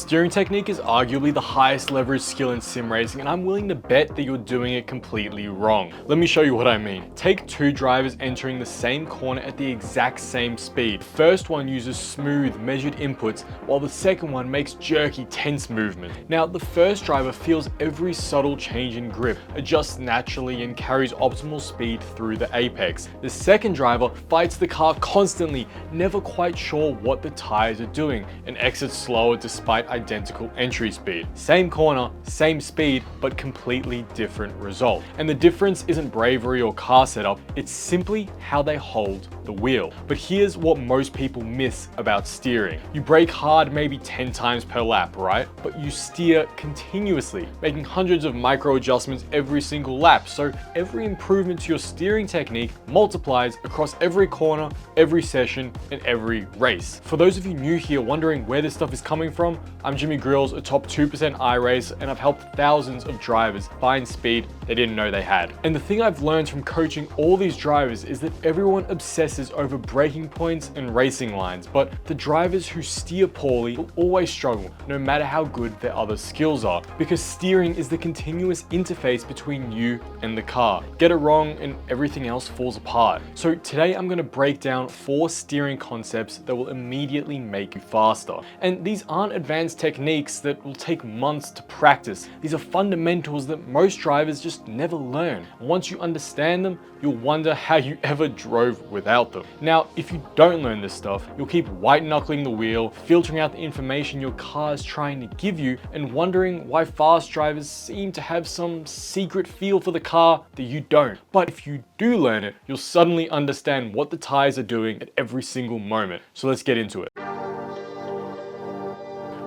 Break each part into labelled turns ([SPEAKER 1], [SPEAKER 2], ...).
[SPEAKER 1] Steering technique is arguably the highest leverage skill in sim racing, and I'm willing to bet that you're doing it completely wrong. Let me show you what I mean. Take two drivers entering the same corner at the exact same speed. The first one uses smooth, measured inputs, while the second one makes jerky, tense movement. Now, the first driver feels every subtle change in grip, adjusts naturally, and carries optimal speed through the apex. The second driver fights the car constantly, never quite sure what the tires are doing, and exits slower despite identical entry speed. Same corner, same speed, but completely different result. And the difference isn't bravery or car setup, it's simply how they hold the wheel. But here's what most people miss about steering. You brake hard maybe 10 times per lap, right? But you steer continuously, making hundreds of micro adjustments every single lap. So every improvement to your steering technique multiplies across every corner, every session, and every race. For those of you new here wondering where this stuff is coming from, I'm Jimmy Grills, a top 2% iRacer, and I've helped thousands of drivers find speed they didn't know they had. And the thing I've learned from coaching all these drivers is that everyone obsesses over braking points and racing lines, but the drivers who steer poorly will always struggle, no matter how good their other skills are, because steering is the continuous interface between you and the car. Get it wrong and everything else falls apart. So today I'm going to break down 4 steering concepts that will immediately make you faster. And these aren't advanced techniques that will take months to practice. These are fundamentals that most drivers just never learn. Once you understand them, you'll wonder how you ever drove without them. Now, if you don't learn this stuff, you'll keep white knuckling the wheel, filtering out the information your car is trying to give you, and wondering why fast drivers seem to have some secret feel for the car that you don't. But if you do learn it, you'll suddenly understand what the tires are doing at every single moment. So let's get into it.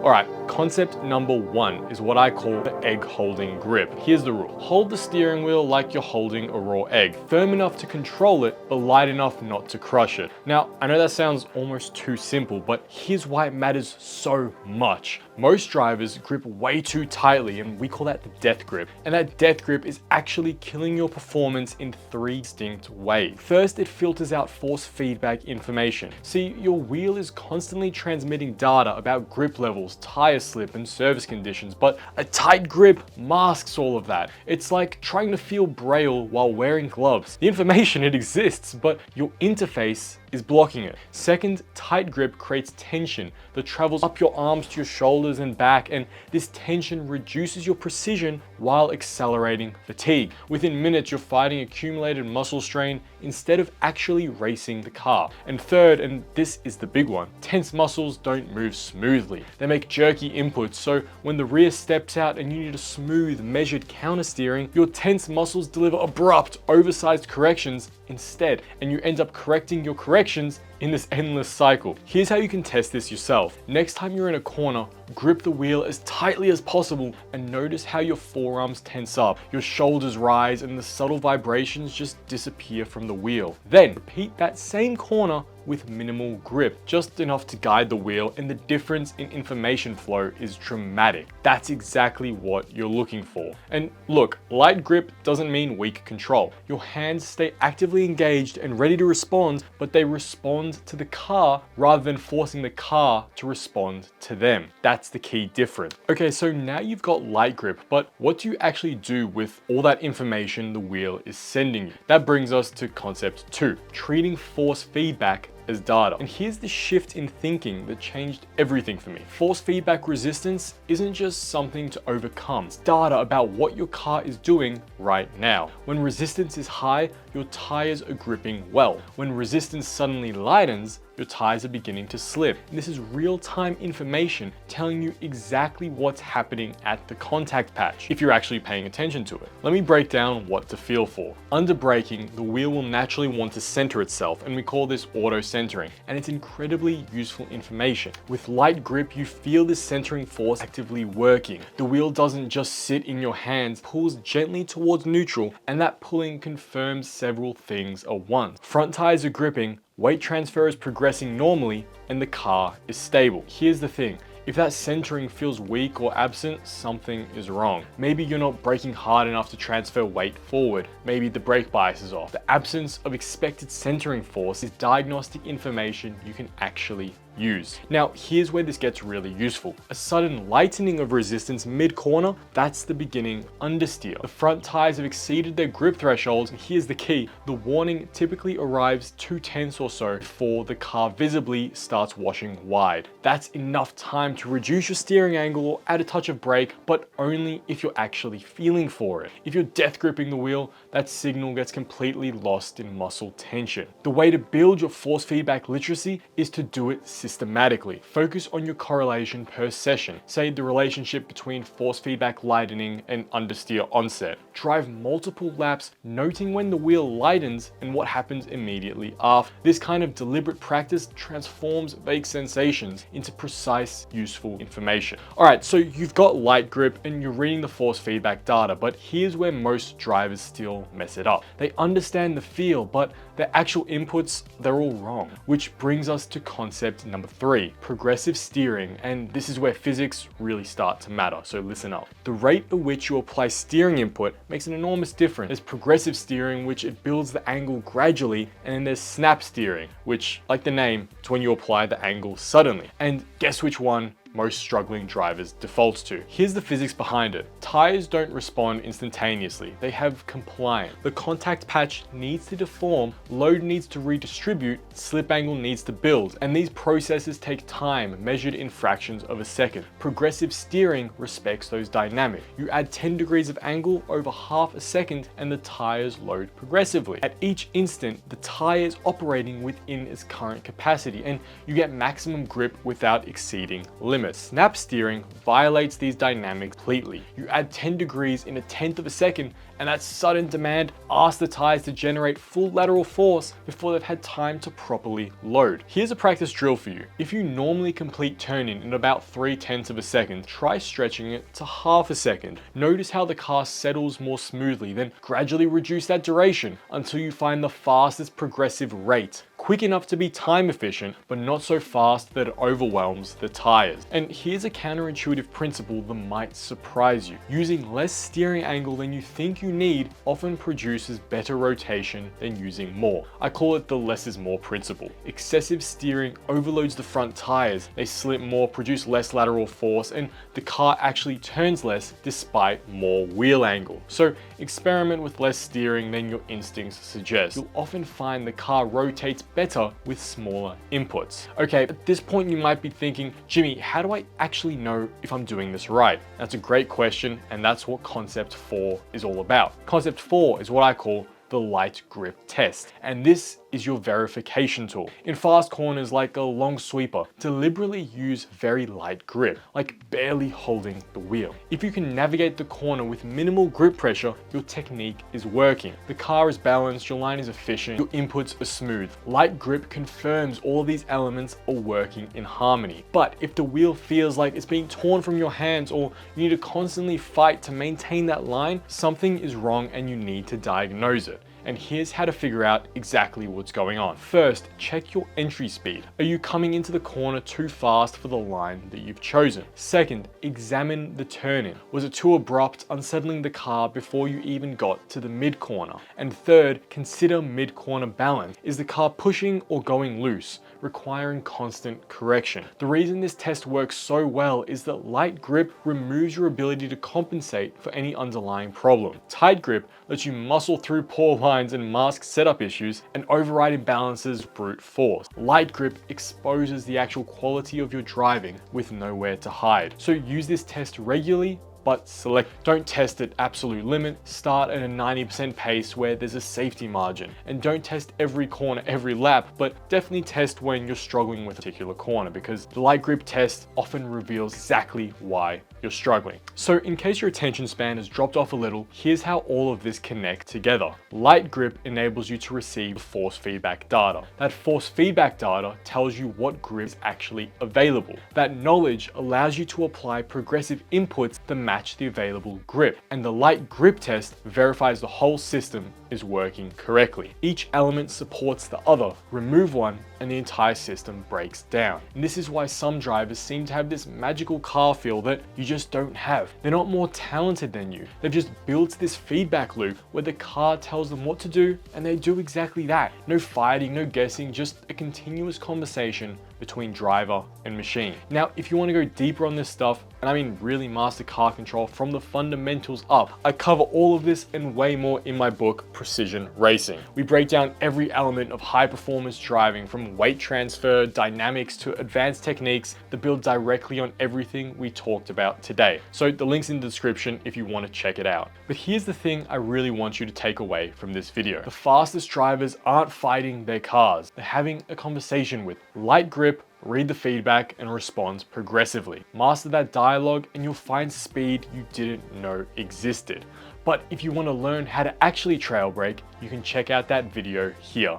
[SPEAKER 1] Alright, concept number 1 is what I call the egg holding grip. Here's the rule. Hold the steering wheel like you're holding a raw egg. Firm enough to control it, but light enough not to crush it. Now, I know that sounds almost too simple, but here's why it matters so much. Most drivers grip way too tightly, and we call that the death grip. And that death grip is actually killing your performance in 3 distinct ways. First, it filters out force feedback information. See, your wheel is constantly transmitting data about grip levels, tire slip, and service conditions, but a tight grip masks all of that. It's like trying to feel Braille while wearing gloves. The information, it exists, but your interface is blocking it. Second, tight grip creates tension that travels up your arms to your shoulders and back, and this tension reduces your precision while accelerating fatigue. Within minutes, you're fighting accumulated muscle strain instead of actually racing the car. And third, and this is the big one, tense muscles don't move smoothly. They make jerky inputs, so when the rear steps out and you need a smooth, measured counter steering, your tense muscles deliver abrupt, oversized corrections instead, and you end up correcting your corrections in this endless cycle. Here's how you can test this yourself. Next time you're in a corner, grip the wheel as tightly as possible and notice how your forearms tense up, your shoulders rise, and the subtle vibrations just disappear from the wheel. Then repeat that same corner with minimal grip, just enough to guide the wheel, and the difference in information flow is dramatic. That's exactly what you're looking for. And look, light grip doesn't mean weak control. Your hands stay actively engaged and ready to respond, but they respond to the car rather than forcing the car to respond to them. That's the key difference. Okay, so now you've got light grip, but what do you actually do with all that information the wheel is sending you? That brings us to concept 2, treating force feedback as data. And here's the shift in thinking that changed everything for me. Force feedback resistance isn't just something to overcome. It's data about what your car is doing right now. When resistance is high, your tires are gripping well. When resistance suddenly lightens, your tires are beginning to slip. And this is real-time information telling you exactly what's happening at the contact patch, if you're actually paying attention to it. Let me break down what to feel for. Under braking, the wheel will naturally want to center itself, and we call this auto centering, and it's incredibly useful information. With light grip, you feel this centering force actively working. The wheel doesn't just sit in your hands, it pulls gently towards neutral, and that pulling confirms several things at once. Front tires are gripping, weight transfer is progressing normally, and the car is stable. Here's the thing. If that centering feels weak or absent, something is wrong. Maybe you're not braking hard enough to transfer weight forward. Maybe the brake bias is off. The absence of expected centering force is diagnostic information you can actually used. Now, here's where this gets really useful. A sudden lightening of resistance mid-corner, that's the beginning understeer. The front tires have exceeded their grip thresholds, and here's the key. The warning typically arrives 2/10 or so before the car visibly starts washing wide. That's enough time to reduce your steering angle or add a touch of brake, but only if you're actually feeling for it. If you're death gripping the wheel, that signal gets completely lost in muscle tension. The way to build your force feedback literacy is to do it systematically. Focus on your correlation per session. Say the relationship between force feedback lightening and understeer onset. Drive multiple laps, noting when the wheel lightens and what happens immediately after. This kind of deliberate practice transforms vague sensations into precise, useful information. Alright, so you've got light grip and you're reading the force feedback data, but here's where most drivers still mess it up. They understand the feel, but the actual inputs, they're all wrong. Which brings us to concept number 3, progressive steering, and this is where physics really start to matter, so listen up. The rate at which you apply steering input makes an enormous difference. There's progressive steering, which it builds the angle gradually, and then there's snap steering, which, like the name, it's when you apply the angle suddenly. And guess which one most struggling drivers defaults to. Here's the physics behind it. Tires don't respond instantaneously. They have compliance. The contact patch needs to deform, load needs to redistribute, slip angle needs to build, and these processes take time measured in fractions of a second. Progressive steering respects those dynamics. You add 10 degrees of angle over half a second and the tires load progressively. At each instant, the tire is operating within its current capacity and you get maximum grip without exceeding limits. Snap steering violates these dynamics completely. You add 10 degrees in 1/10 of a second, and that sudden demand asks the tires to generate full lateral force before they've had time to properly load. Here's a practice drill for you. If you normally complete turning in about 3/10 of a second, try stretching it to half a second. Notice how the car settles more smoothly, then gradually reduce that duration until you find the fastest progressive rate. Quick enough to be time efficient, but not so fast that it overwhelms the tires. And here's a counterintuitive principle that might surprise you. Using less steering angle than you think you need often produces better rotation than using more. I call it the less is more principle. Excessive steering overloads the front tires, they slip more, produce less lateral force, and the car actually turns less despite more wheel angle. So experiment with less steering than your instincts suggest. You'll often find the car rotates better with smaller inputs. Okay, at this point you might be thinking, Jimmy, how do I actually know if I'm doing this right? That's a great question, and that's what concept 4 is all about. Concept 4 is what I call the light grip test, and this is your verification tool. In fast corners like a long sweeper, deliberately use very light grip, like barely holding the wheel. If you can navigate the corner with minimal grip pressure, your technique is working. The car is balanced, your line is efficient, your inputs are smooth. Light grip confirms all these elements are working in harmony. But if the wheel feels like it's being torn from your hands or you need to constantly fight to maintain that line, something is wrong and you need to diagnose it. And here's how to figure out exactly what's going on. First, check your entry speed. Are you coming into the corner too fast for the line that you've chosen? Second, examine the turn-in. Was it too abrupt, unsettling the car before you even got to the mid-corner? And third, consider mid-corner balance. Is the car pushing or going loose, requiring constant correction? The reason this test works so well is that light grip removes your ability to compensate for any underlying problem. Tight grip lets you muscle through poor lines and mask setup issues and override imbalances brute force. Light grip exposes the actual quality of your driving with nowhere to hide. So use this test regularly, but select. Don't test at absolute limit. Start at a 90% pace where there's a safety margin. And don't test every corner, every lap, but definitely test when you're struggling with a particular corner, because the light grip test often reveals exactly why you're struggling. So in case your attention span has dropped off a little, here's how all of this connects together. Light grip enables you to receive force feedback data. That force feedback data tells you what grip is actually available. That knowledge allows you to apply progressive inputs that match the available grip. And the light grip test verifies the whole system is working correctly. Each element supports the other. Remove one and the entire system breaks down. And this is why some drivers seem to have this magical car feel that you just don't have. They're not more talented than you. They've just built this feedback loop where the car tells them what to do and they do exactly that. No fighting, no guessing, just a continuous conversation between driver and machine. Now, if you want to go deeper on this stuff, and I mean really master car control from the fundamentals up, I cover all of this and way more in my book, Precision Racing. We break down every element of high performance driving, from weight transfer, dynamics to advanced techniques that build directly on everything we talked about today. So the link's in the description if you want to check it out. But here's the thing I really want you to take away from this video. The fastest drivers aren't fighting their cars. They're having a conversation with light grip, read the feedback, and respond progressively. Master that dialogue and you'll find speed you didn't know existed. But if you want to learn how to actually trail brake, you can check out that video here.